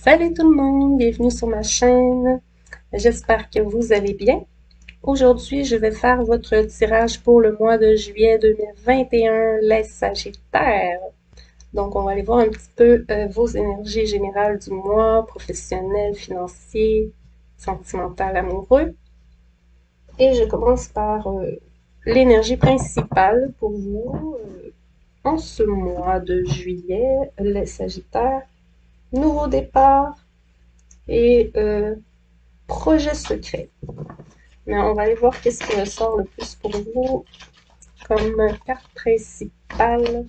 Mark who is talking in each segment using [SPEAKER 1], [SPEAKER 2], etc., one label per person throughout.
[SPEAKER 1] Salut tout le monde, bienvenue sur ma chaîne. J'espère que vous allez bien. Aujourd'hui, je vais faire votre tirage pour le mois de juillet 2021, les Sagittaires. Donc, on va aller voir un petit peu vos énergies générales du mois, professionnel, financier, sentimental, amoureux. Et je commence par l'énergie principale pour vous en ce mois de juillet, les Sagittaires. Nouveau départ et projet secret. Mais on va aller voir qu'est-ce qui ressort le plus pour vous comme carte principale.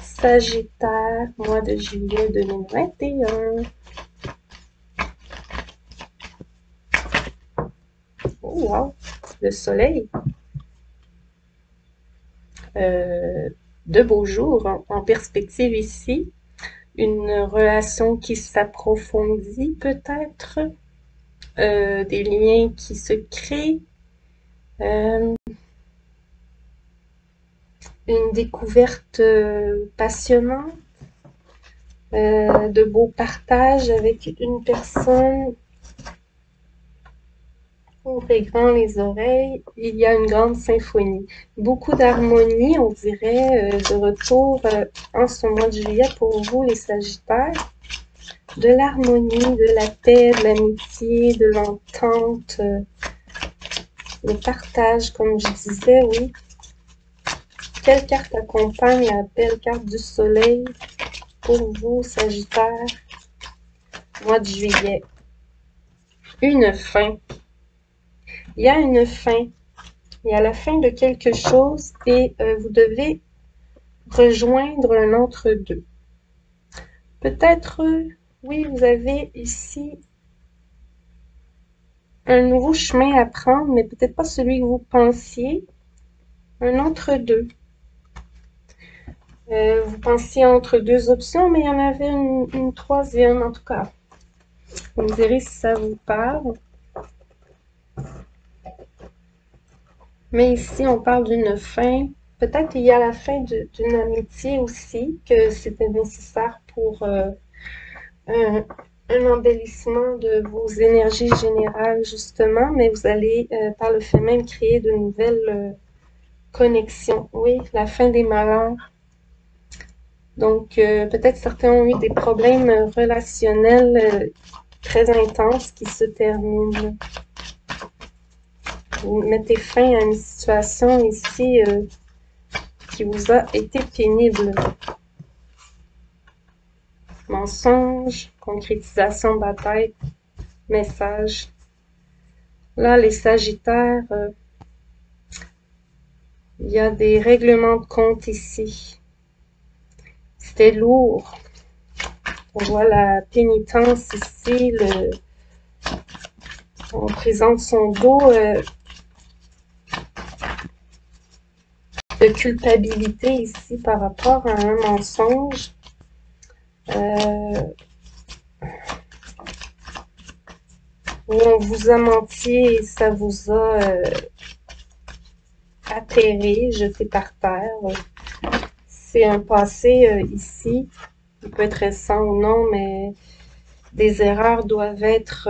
[SPEAKER 1] Sagittaire, mois de juillet 2021. Oh wow, le soleil. De beaux jours en perspective ici. Une relation qui s'approfondit peut-être. Des liens qui se créent. Une découverte passionnante, de beaux partages avec une personne. Ouvrez grand les oreilles, il y a une grande symphonie. Beaucoup d'harmonie, on dirait, de retour en ce mois de juillet pour vous les Sagittaires. De l'harmonie, de la paix, de l'amitié, de l'entente, le partage, comme je disais, oui. Quelle carte accompagne la belle carte du soleil pour vous, Sagittaire, mois de juillet? Une fin. Il y a une fin. Il y a la fin de quelque chose et vous devez rejoindre un entre-deux. Peut-être, oui, vous avez ici un nouveau chemin à prendre, mais peut-être pas celui que vous pensiez. Un entre-deux. Vous pensiez entre deux options, mais il y en avait une troisième, en tout cas. Vous me direz si ça vous parle. Mais ici, on parle d'une fin. Peut-être il y a la fin d'une amitié aussi, que c'était nécessaire pour un embellissement de vos énergies générales, justement, mais vous allez, par le fait même, créer de nouvelles connexions. Oui, la fin des malheurs. Donc, peut-être certains ont eu des problèmes relationnels très intenses qui se terminent. Vous mettez fin à une situation ici qui vous a été pénible. Mensonge, concrétisation, bataille, message. Là, les Sagittaires, il y a des règlements de compte ici. C'était lourd. On voit la pénitence ici. On présente son dos de culpabilité ici par rapport à un mensonge. Où on vous a menti et ça vous a atterré, jeté par terre. C'est un passé ici, il peut être récent ou non, mais des erreurs doivent être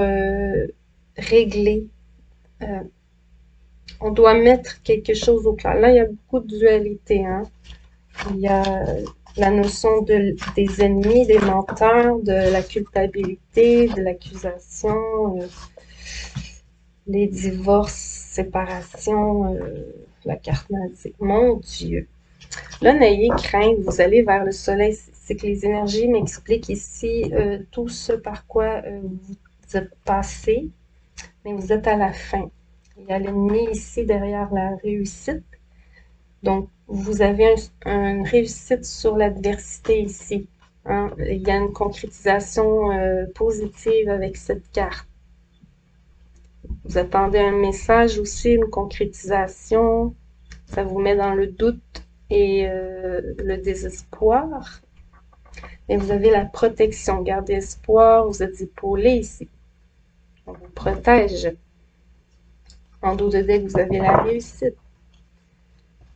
[SPEAKER 1] réglées. On doit mettre quelque chose au clair. Là, il y a beaucoup de dualité. Hein? Il y a la notion des ennemis, des menteurs, de la culpabilité, de l'accusation, les divorces, séparations, la carte magique. Mon Dieu! Là, n'ayez crainte, vous allez vers le soleil. C'est que les énergies m'expliquent ici tout ce par quoi vous êtes passé, mais vous êtes à la fin. Il y a l'ennemi ici derrière la réussite. Donc, vous avez une réussite sur l'adversité ici. Hein? Il y a une concrétisation positive avec cette carte. Vous attendez un message aussi, une concrétisation. Ça vous met dans le doute et le désespoir. Et vous avez la protection. Gardez espoir, vous êtes épaulé ici. On vous protège. En dos de deck, vous avez la réussite.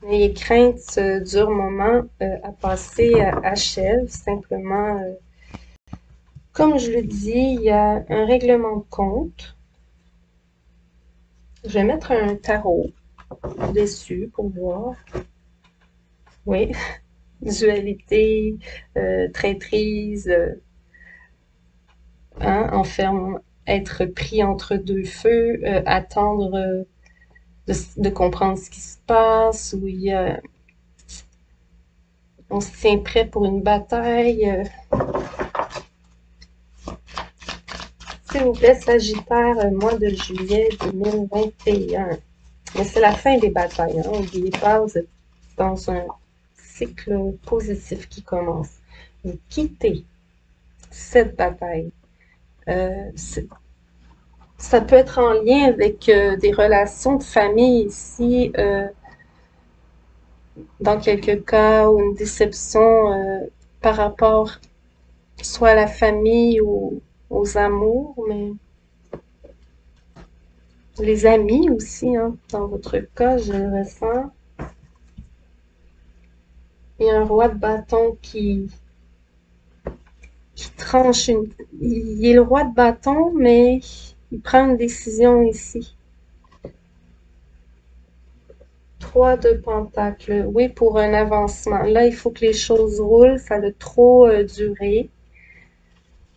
[SPEAKER 1] N'ayez crainte, ce dur moment à passer achève. Simplement, Comme je le dis, il y a un règlement de compte. Je vais mettre un tarot dessus pour voir. Oui, dualité, traîtrise, hein, enferme, être pris entre deux feux, attendre de comprendre ce qui se passe, où il y a, on se tient prêt pour une bataille. S'il vous plaît, Sagittaire, mois de juillet 2021. Mais c'est la fin des batailles, hein. N'oubliez pas, vous êtes dans un cycle positif qui commence. Vous quittez cette bataille. Ça peut être en lien avec des relations de famille ici, dans quelques cas, ou une déception par rapport soit à la famille ou aux amours, mais les amis aussi, hein, dans votre cas, je le ressens. Il y a un roi de bâton qui tranche une... Il est le roi de bâton, mais il prend une décision ici. 3 de pentacles. Oui, pour un avancement. Là, il faut que les choses roulent. Ça a trop duré.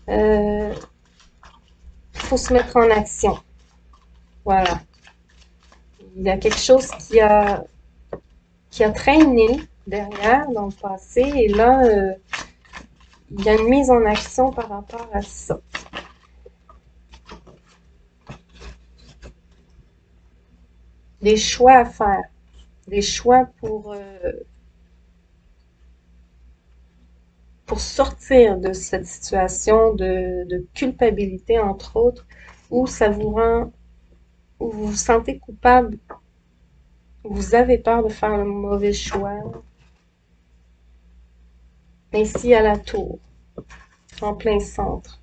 [SPEAKER 1] Il faut se mettre en action. Voilà. Il y a quelque chose qui a traîné derrière dans le passé. Et là, il y a une mise en action par rapport à ça. Des choix à faire. Des choix pour sortir de cette situation de culpabilité, entre autres, où ça vous rend, où vous vous sentez coupable, vous avez peur de faire le mauvais choix. Ainsi à la tour, en plein centre,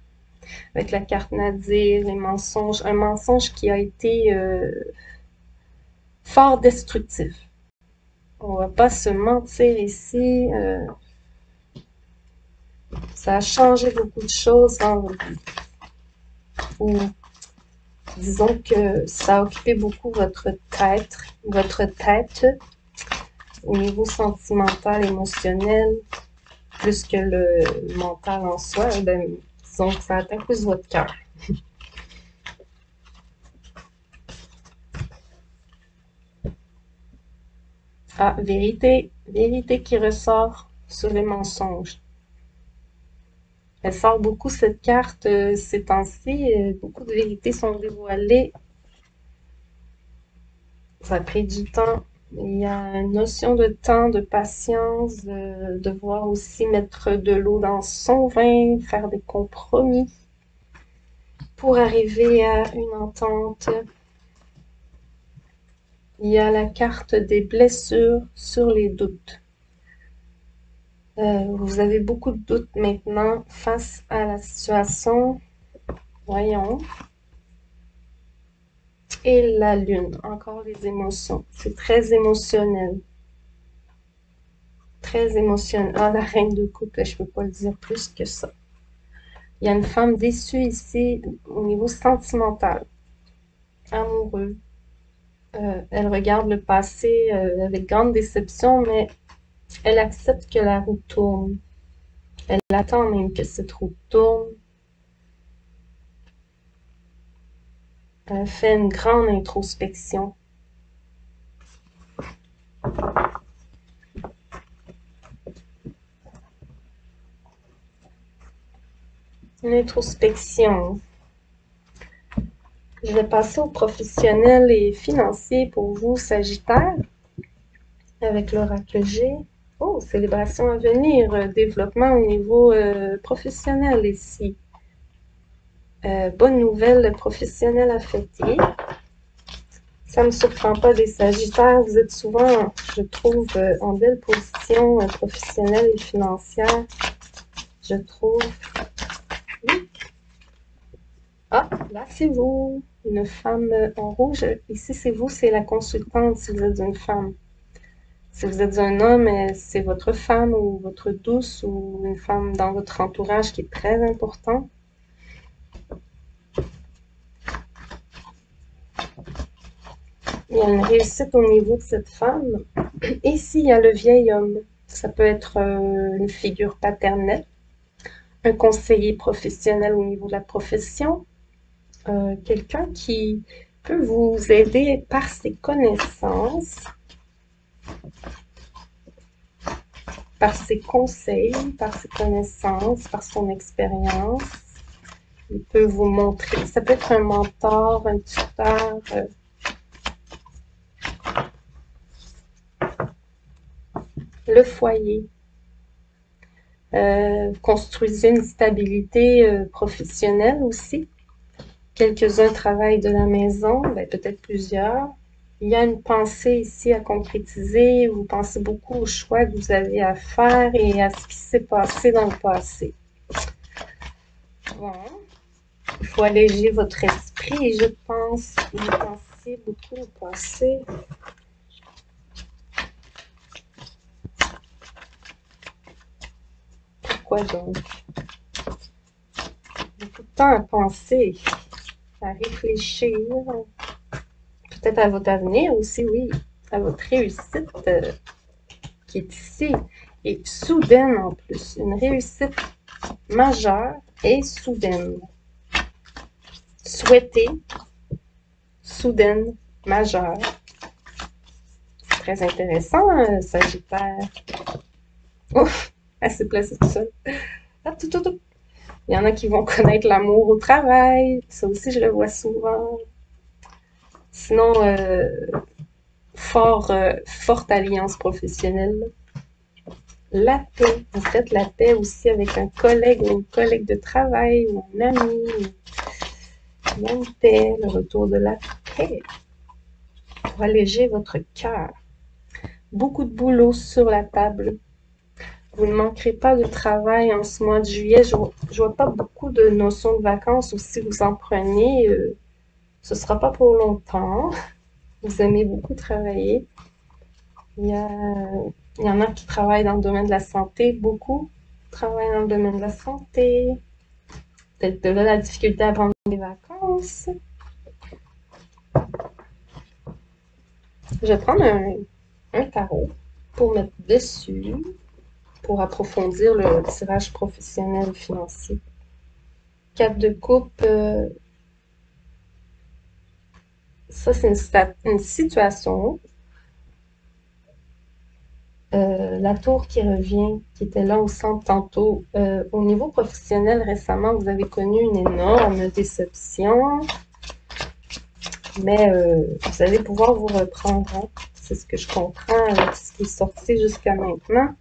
[SPEAKER 1] avec la carte Nadir, les mensonges, un mensonge qui a été fort destructif. On va pas se mentir ici, ça a changé beaucoup de choses dans votre vie. Ou disons que ça a occupé beaucoup votre tête au niveau sentimental, émotionnel, plus que le mental en soi. Ben, disons que ça atteint plus votre cœur. Ah, vérité, vérité qui ressort sur les mensonges. Elle sort beaucoup cette carte ces temps-ci. Beaucoup de vérités sont dévoilées. Ça a pris du temps. Il y a une notion de temps, de patience, de devoir aussi mettre de l'eau dans son vin, faire des compromis pour arriver à une entente. Il y a la carte des blessures sur les doutes. Vous avez beaucoup de doutes maintenant face à la situation. Voyons. Et la lune, encore les émotions. C'est très émotionnel. Très émotionnel. Ah, la reine de coupe, je peux pas le dire plus que ça. Il y a une femme déçue ici au niveau sentimental, amoureux. Elle regarde le passé avec grande déception, mais elle accepte que la roue tourne. Elle attend même que cette roue tourne. Elle fait une grande introspection. Une introspection. Je vais passer au professionnel et financier pour vous, Sagittaire, avec l'oracle G. Oh, célébration à venir, développement au niveau professionnel ici. Bonne nouvelle professionnelle à fêter. Ça ne me surprend pas des Sagittaires. Vous êtes souvent, je trouve, en belle position professionnelle et financière. Je trouve. Oui. Ah, là, c'est vous. Une femme en rouge. Ici, c'est vous, c'est la consultante si vous êtes une femme. Si vous êtes un homme, c'est votre femme ou votre douce ou une femme dans votre entourage qui est très important. Il y a une réussite au niveau de cette femme. Ici, il y a le vieil homme. Ça peut être une figure paternelle, un conseiller professionnel au niveau de la profession, quelqu'un qui peut vous aider par ses connaissances, par ses conseils, par ses connaissances, par son expérience. Il peut vous montrer, ça peut être un mentor, un tuteur. Le foyer. Construisez une stabilité professionnelle aussi. Quelques-uns travaillent de la maison, ben, peut-être plusieurs. Il y a une pensée ici à concrétiser. Vous pensez beaucoup aux choix que vous avez à faire et à ce qui s'est passé dans le passé. Bon. Il faut alléger votre esprit, je pense. Vous pensez beaucoup au passé. Pourquoi donc? Beaucoup de temps à penser, à réfléchir. Peut-être à votre avenir aussi, oui. À votre réussite qui est ici. Et soudaine en plus. Une réussite majeure et soudaine. Souhaitée, soudaine, majeure. C'est très intéressant, Sagittaire. Ouf, elle s'est placée tout seul. Ah, tout. Il y en a qui vont connaître l'amour au travail. Ça aussi, je le vois souvent. Sinon, forte alliance professionnelle. La paix. Vous faites la paix aussi avec un collègue ou une collègue de travail ou un ami. Il y a une paix, le retour de la paix. Pour alléger votre cœur. Beaucoup de boulot sur la table. Vous ne manquerez pas de travail en ce mois de juillet. Je vois pas beaucoup de notions de vacances ou si vous en prenez, ce sera pas pour longtemps. Vous aimez beaucoup travailler. Il y en a qui travaillent dans le domaine de la santé, beaucoup travaillent dans le domaine de la santé. Peut-être de là la difficulté à prendre des vacances. Je vais prendre un tarot pour mettre dessus, pour approfondir le tirage professionnel et financier. 4 de coupe, ça c'est une situation. La tour qui revient, qui était là au centre tantôt. Au niveau professionnel, récemment, vous avez connu une énorme déception, mais vous allez pouvoir vous reprendre. Hein. C'est ce que je comprends avec ce qui est sorti jusqu'à maintenant,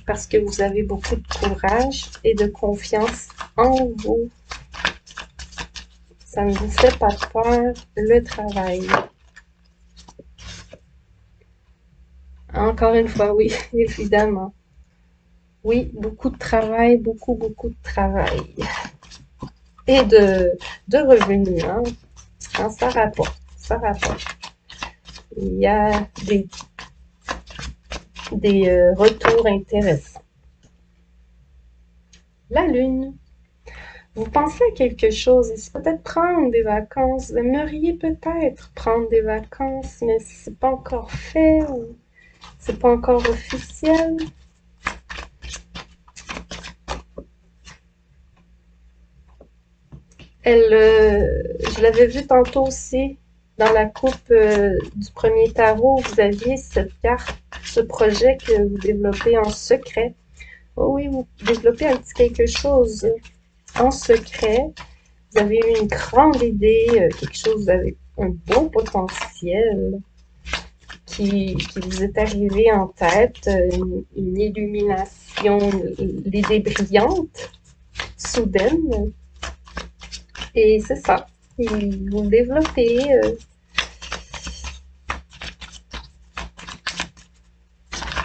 [SPEAKER 1] parce que vous avez beaucoup de courage et de confiance en vous. Ça ne vous fait pas peur, le travail. Encore une fois, oui, évidemment. Oui, beaucoup de travail, beaucoup de travail. Et de revenus, hein. Hein, ça rapporte, ça rapporte. Il y a des retours intéressants. La Lune. Vous pensez à quelque chose, et c'est peut-être prendre des vacances. Vous aimeriez peut-être prendre des vacances, mais c'est pas encore fait ou c'est pas encore officiel. Je l'avais vu tantôt aussi dans la coupe du premier tarot. Vous aviez cette carte, ce projet que vous développez en secret. Oh oui, vous développez un petit quelque chose en secret. Vous avez eu une grande idée, quelque chose, vous avez un beau potentiel qui vous est arrivé en tête, une illumination, l'idée brillante, soudaine. Et c'est ça. Vous le développez.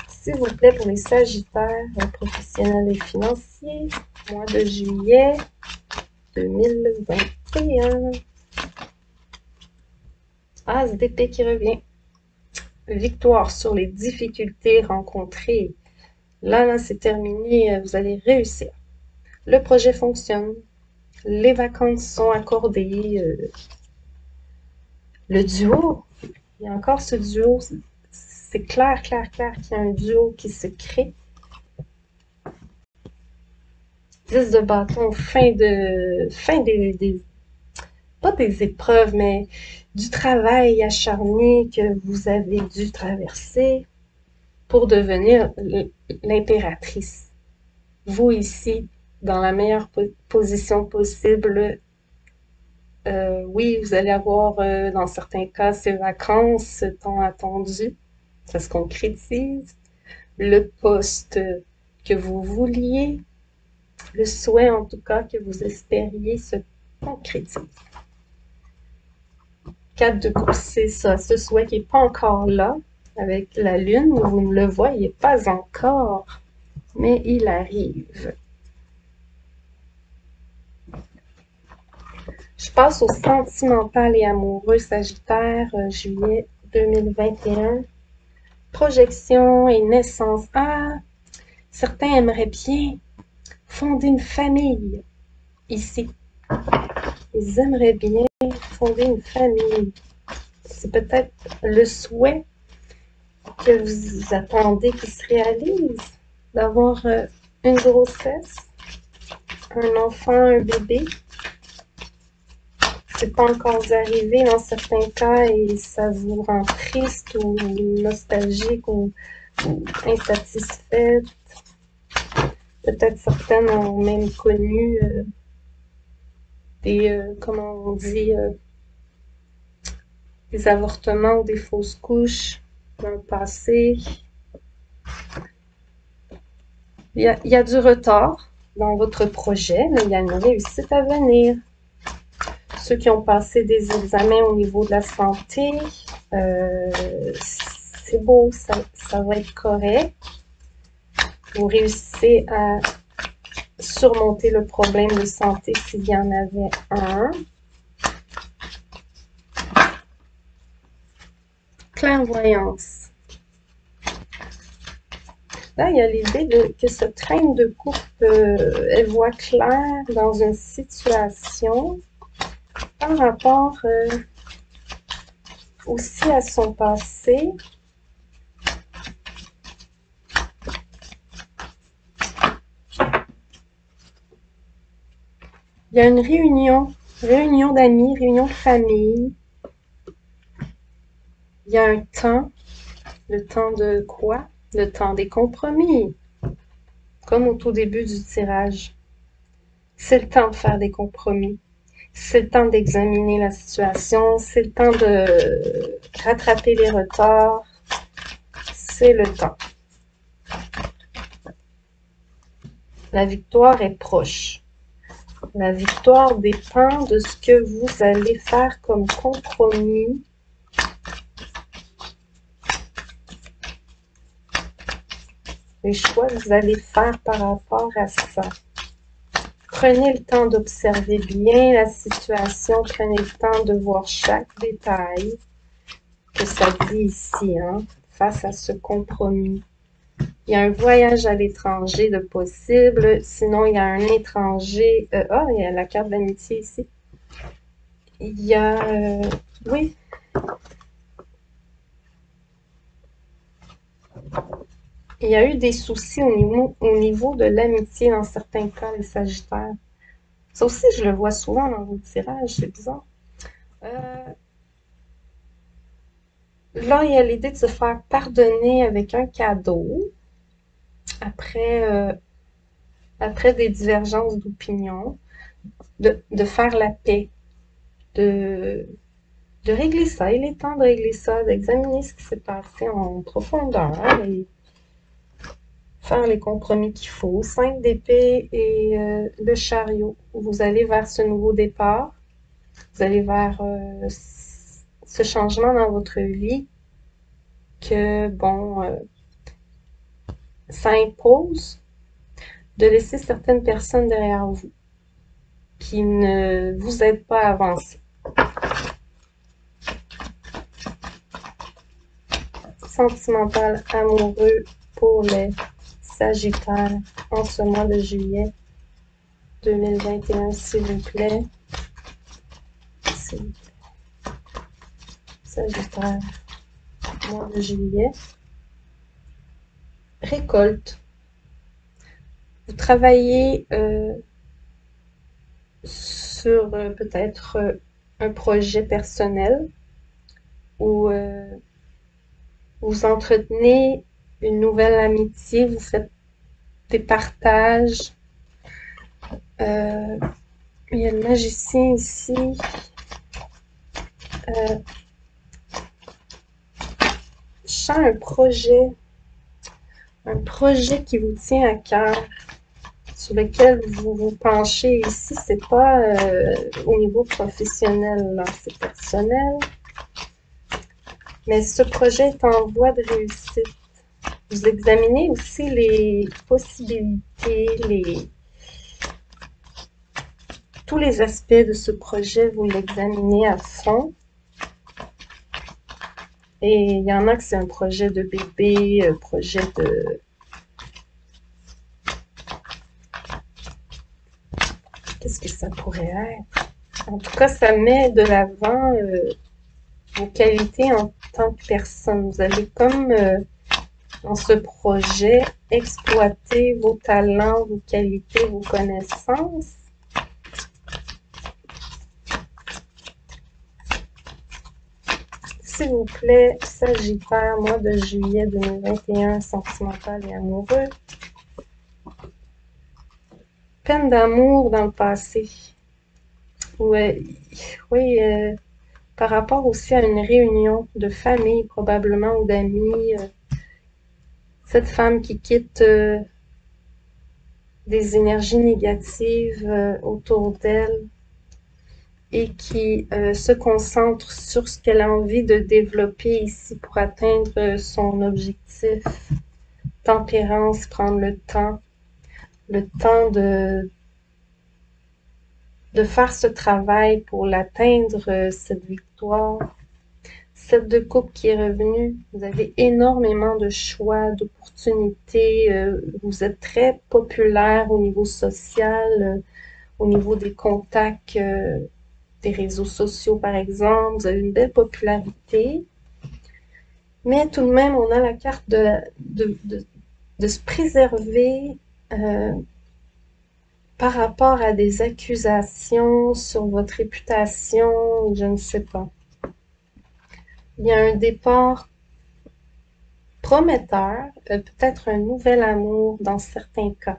[SPEAKER 1] S'il vous plaît, pour les Sagittaires professionnels et financiers, mois de juillet 2021. As d'épée qui revient. Victoire sur les difficultés rencontrées. Là, c'est terminé. Vous allez réussir. Le projet fonctionne. Les vacances sont accordées. Le duo Il y a encore ce duo. C'est clair, clair, clair qu'il y a un duo qui se crée. 10 de bâton, fin pas des épreuves, mais du travail acharné que vous avez dû traverser pour devenir l'impératrice. Vous ici, dans la meilleure position possible. Oui, vous allez avoir, dans certains cas, ces vacances tant attendues. Ça se concrétise. Le poste que vous vouliez, le souhait en tout cas que vous espériez se concrétise. 4 de coupe, c'est ça, ce souhait qui n'est pas encore là, avec la lune, vous ne le voyez pas encore, mais il arrive. Je passe au sentimental et amoureux Sagittaire, juillet 2021. Projection et naissance. Ah, certains aimeraient bien fonder une famille ici. Ils aimeraient bien fonder une famille. C'est peut-être le souhait que vous attendez qui se réalise, d'avoir une grossesse, un enfant, un bébé. C'est pas encore arrivé dans certains cas et ça vous rend triste ou nostalgique ou insatisfaite. Peut-être certaines ont même connu comment on dit, des avortements ou des fausses couches dans le passé. Il y a du retard dans votre projet, mais il y a une réussite à venir. Ceux qui ont passé des examens au niveau de la santé, c'est beau, ça va être correct. Vous réussissez à surmonter le problème de santé s'il y en avait un. Clairvoyance. Là, il y a l'idée que ce train de coupe, elle voit clair dans une situation par rapport aussi à son passé. Il y a une réunion d'amis, réunion de famille. Il y a un temps. Le temps de quoi? Le temps des compromis. Comme au tout début du tirage. C'est le temps de faire des compromis. C'est le temps d'examiner la situation. C'est le temps de rattraper les retards. C'est le temps. La victoire est proche. La victoire dépend de ce que vous allez faire comme compromis. Les choix que vous allez faire par rapport à ça. Prenez le temps d'observer bien la situation. Prenez le temps de voir chaque détail que ça dit ici, hein, face à ce compromis. Il y a un voyage à l'étranger de possible. Sinon, il y a un étranger. Il y a la carte d'amitié ici. Il y a... oui. Il y a eu des soucis au niveau de l'amitié dans certains cas, les Sagittaires. Ça aussi, je le vois souvent dans vos tirages, c'est bizarre. Là, il y a l'idée de se faire pardonner avec un cadeau après des divergences d'opinion, de faire la paix, de régler ça. Il est temps de régler ça, d'examiner ce qui s'est passé en profondeur et faire les compromis qu'il faut. 5 d'épée et le chariot. Vous allez vers ce nouveau départ. Vous allez vers ce changement dans votre vie que, bon, ça impose de laisser certaines personnes derrière vous qui ne vous aident pas à avancer. Sentimental, amoureux pour les Sagittaires en ce mois de juillet 2021, s'il vous plaît. Sagittaire. mois de juillet. Récolte. Vous travaillez sur peut-être un projet personnel ou vous entretenez une nouvelle amitié, vous faites des partages. Il y a le magicien ici. Je sens un projet qui vous tient à cœur, sur lequel vous vous penchez ici. C'est pas au niveau professionnel, là, c'est personnel. Mais ce projet est en voie de réussite. Vous examinez aussi les possibilités, tous les aspects de ce projet, vous l'examinez à fond. Et il y en a que c'est un projet de bébé, un projet de... Qu'est-ce que ça pourrait être? En tout cas, ça met de l'avant vos qualités en tant que personne. Vous allez comme dans ce projet exploiter vos talents, vos qualités, vos connaissances. S'il vous plaît, Sagittaire, mois de juillet 2021, sentimental et amoureux. Peine d'amour dans le passé. Oui, par rapport aussi à une réunion de famille, probablement, ou d'amis. Cette femme qui quitte des énergies négatives autour d'elle et qui se concentre sur ce qu'elle a envie de développer ici pour atteindre son objectif. Tempérance, prendre le temps de faire ce travail pour l'atteindre, cette victoire. Sept de coupe qui est revenu. Vous avez énormément de choix, d'opportunités. Vous êtes très populaire au niveau social, au niveau des contacts, des réseaux sociaux, par exemple. Vous avez une belle popularité. Mais tout de même, on a la carte de se préserver par rapport à des accusations sur votre réputation, je ne sais pas. Il y a un départ prometteur, peut-être un nouvel amour dans certains cas.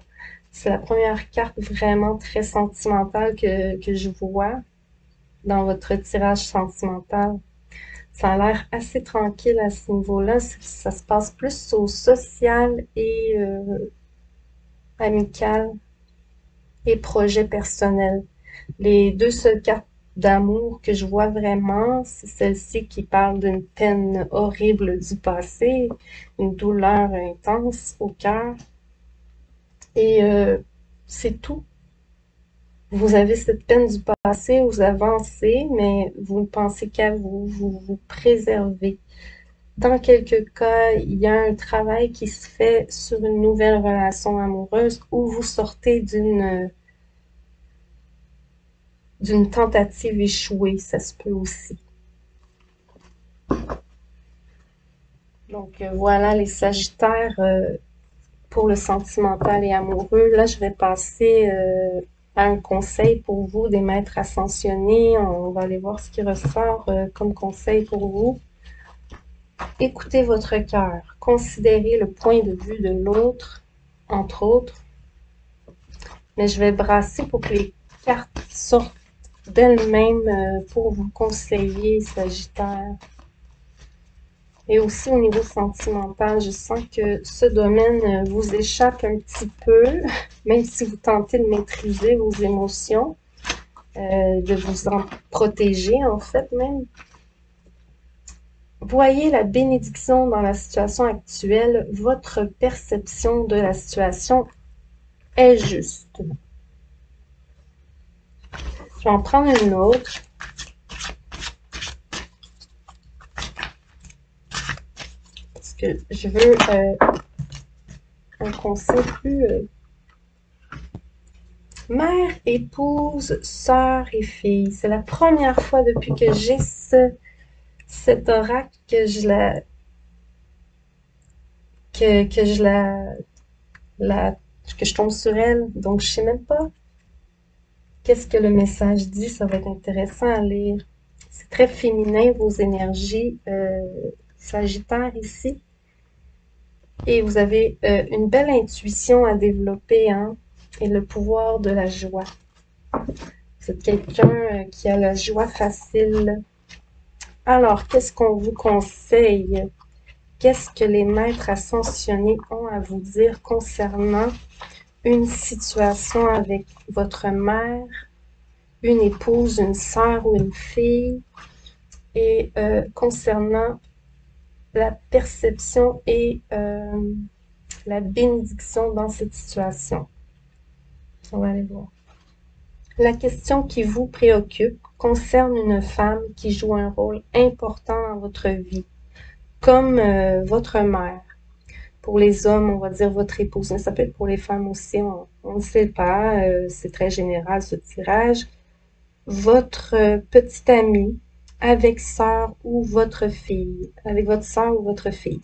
[SPEAKER 1] C'est la première carte vraiment très sentimentale que je vois dans votre tirage sentimental. Ça a l'air assez tranquille à ce niveau-là. Ça se passe plus au social et amical et projet personnel. Les deux seules cartes d'amour que je vois vraiment, c'est celle-ci qui parle d'une peine horrible du passé, une douleur intense au cœur. Et c'est tout. Vous avez cette peine du passé, vous avancez, mais vous ne pensez qu'à vous, vous vous préservez. Dans quelques cas, il y a un travail qui se fait sur une nouvelle relation amoureuse où vous sortez d'une tentative échouée, ça se peut aussi. Donc voilà les Sagittaires pour le sentimental et amoureux. Là, je vais passer à un conseil pour vous, des maîtres ascensionnés. On va aller voir ce qui ressort comme conseil pour vous. Écoutez votre cœur. Considérez le point de vue de l'autre, entre autres. Mais je vais brasser pour que les cartes sortent d'elles-mêmes pour vous conseiller, Sagittaire. Et aussi au niveau sentimental, je sens que ce domaine vous échappe un petit peu, même si vous tentez de maîtriser vos émotions, de vous en protéger en fait même. Voyez la bénédiction dans la situation actuelle. Votre perception de la situation est juste. Je vais en prendre une autre. Parce que je veux un conseil plus... Mère, épouse, sœur et fille. C'est la première fois depuis que j'ai cet oracle que que je que je tombe sur elle. Donc, je sais même pas qu'est-ce que le message dit. Ça va être intéressant à lire. C'est très féminin, vos énergies. Sagittaire ici. Et vous avez une belle intuition à développer, hein, et le pouvoir de la joie. Vous êtes quelqu'un qui a la joie facile. Alors, qu'est-ce qu'on vous conseille? Qu'est-ce que les maîtres ascensionnés ont à vous dire concernant une situation avec votre mère, une épouse, une sœur ou une fille, et concernant la perception et la bénédiction dans cette situation? On va aller voir. La question qui vous préoccupe concerne une femme qui joue un rôle important dans votre vie, comme votre mère. Pour les hommes, on va dire votre épouse, mais ça peut être pour les femmes aussi, on ne sait pas, c'est très général ce tirage. Votre petite amie avec sœur ou votre fille, avec votre sœur ou votre fille.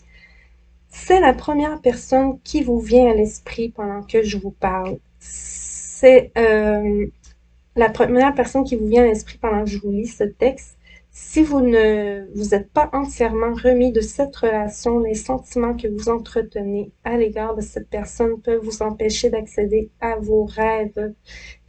[SPEAKER 1] C'est la première personne qui vous vient à l'esprit pendant que je vous parle. C'est la première personne qui vous vient à l'esprit pendant que je vous lis ce texte. Si vous ne vous êtes pas entièrement remis de cette relation, les sentiments que vous entretenez à l'égard de cette personne peuvent vous empêcher d'accéder à vos rêves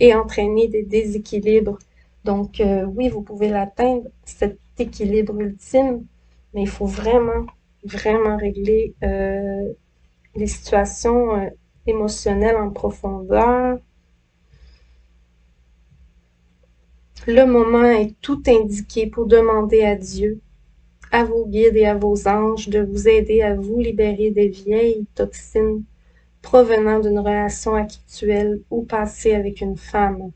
[SPEAKER 1] et entraîner des déséquilibres. Donc, oui, vous pouvez l'atteindre, cet équilibre ultime, mais il faut vraiment, vraiment régler les situations émotionnelles en profondeur. Le moment est tout indiqué pour demander à Dieu, à vos guides et à vos anges de vous aider à vous libérer des vieilles toxines provenant d'une relation actuelle ou passée avec une femme.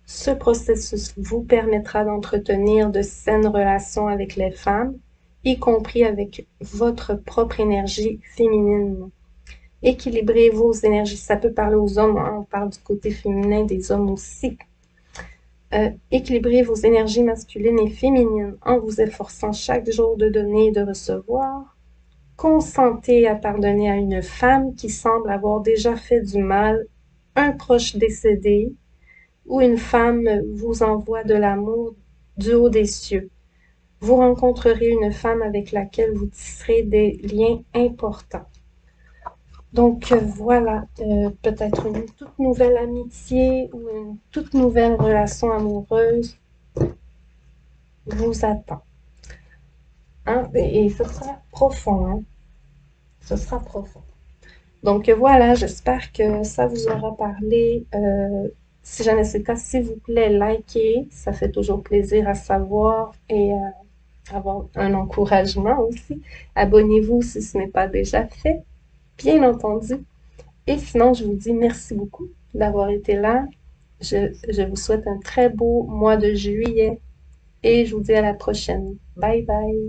[SPEAKER 1] Ce processus vous permettra d'entretenir de saines relations avec les femmes, y compris avec votre propre énergie féminine. Équilibrez vos énergies. Ça peut parler aux hommes, hein, on parle du côté féminin des hommes aussi. Équilibrez vos énergies masculines et féminines en vous efforçant chaque jour de donner et de recevoir. Consentez à pardonner à une femme qui semble avoir déjà fait du mal, un proche décédé, ou une femme vous envoie de l'amour du haut des cieux. Vous rencontrerez une femme avec laquelle vous tisserez des liens importants. Donc voilà, peut-être une toute nouvelle amitié ou une toute nouvelle relation amoureuse vous attend. Hein? Et ce sera profond. Hein? Ce sera profond. Donc voilà, j'espère que ça vous aura parlé. Si jamais c'est le cas, s'il vous plaît, likez. Ça fait toujours plaisir à savoir et avoir un encouragement aussi. Abonnez-vous si ce n'est pas déjà fait, bien entendu. Et sinon, je vous dis merci beaucoup d'avoir été là. Je vous souhaite un très beau mois de juillet et je vous dis à la prochaine. Bye bye!